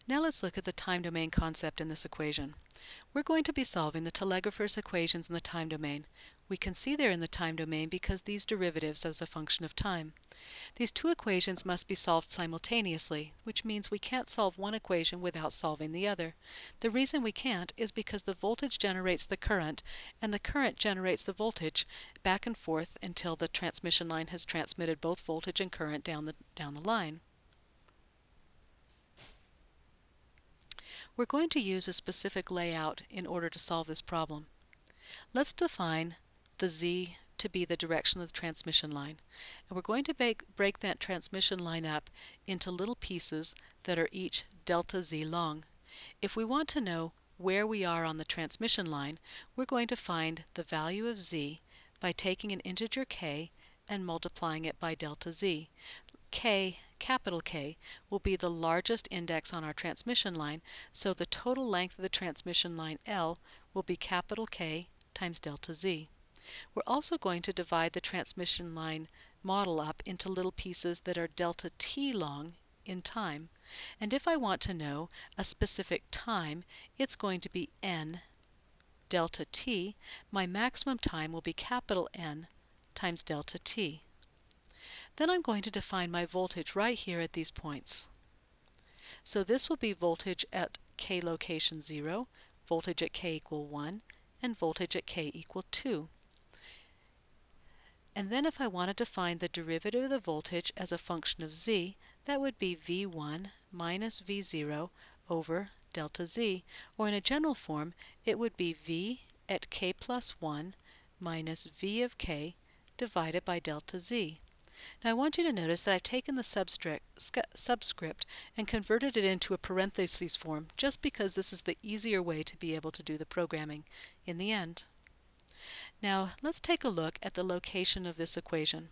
Now let's look at the time domain concept in this equation. We're going to be solving the telegrapher's equations in the time domain. We can see they're in the time domain because these derivatives as a function of time. These two equations must be solved simultaneously, which means we can't solve one equation without solving the other. The reason we can't is because the voltage generates the current, and the current generates the voltage back and forth until the transmission line has transmitted both voltage and current down the line. We're going to use a specific layout in order to solve this problem. Let's define the z to be the direction of the transmission line. And we're going to break that transmission line up into little pieces that are each delta z long. If we want to know where we are on the transmission line, we're going to find the value of z by taking an integer k and multiplying it by delta z. K, capital K, will be the largest index on our transmission line, so the total length of the transmission line L will be capital K times delta Z. We're also going to divide the transmission line model up into little pieces that are delta T long in time. And if I want to know a specific time, it's going to be N delta T. My maximum time will be capital N times delta T. Then I'm going to define my voltage right here at these points. So this will be voltage at K location 0, voltage at K equal 1, and voltage at K equal 2. And then if I wanted to find the derivative of the voltage as a function of Z, that would be V1 minus V0 over delta Z, or in a general form, it would be V at K plus 1 minus V of K divided by delta Z. Now I want you to notice that I've taken the subscript and converted it into a parentheses form just because this is the easier way to be able to do the programming in the end. Now let's take a look at the location of this equation.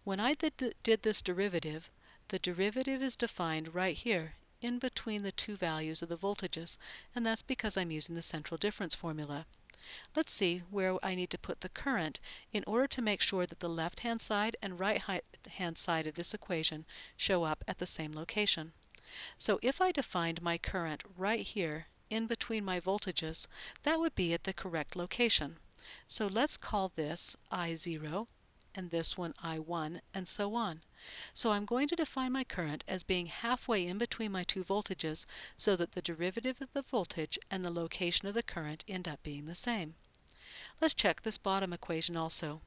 When I did this derivative, the derivative is defined right here in between the two values of the voltages, and that's because I'm using the central difference formula. Let's see where I need to put the current in order to make sure that the left-hand side and right-hand side of this equation show up at the same location. So if I defined my current right here in between my voltages, that would be at the correct location. So let's call this I0 and this one I1 and so on. So I'm going to define my current as being halfway in between my two voltages so that the derivative of the voltage and the location of the current end up being the same. Let's check this bottom equation also.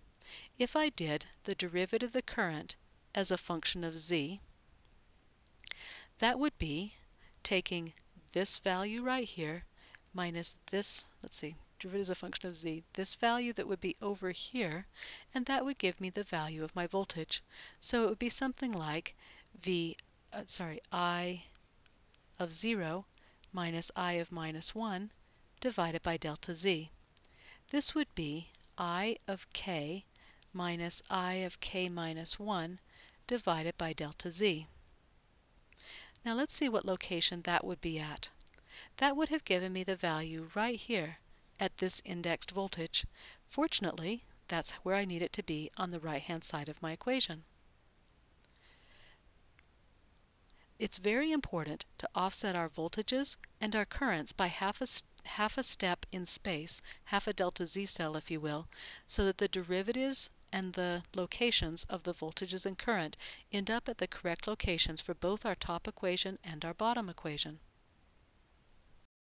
If I did the derivative of the current as a function of Z, that would be taking this value right here minus this, derivative is a function of Z, this value that would be over here, and that would give me the value of my voltage. So it would be something like I of 0 minus I of minus 1 divided by delta Z. This would be I of K minus I of K minus 1 divided by delta Z. Now let's see what location that would be at. That would have given me the value right here at this indexed voltage. Fortunately, that's where I need it to be on the right-hand side of my equation. It's very important to offset our voltages and our currents by half a step in space, half a delta Z cell if you will, so that the derivatives and the locations of the voltages and current end up at the correct locations for both our top equation and our bottom equation.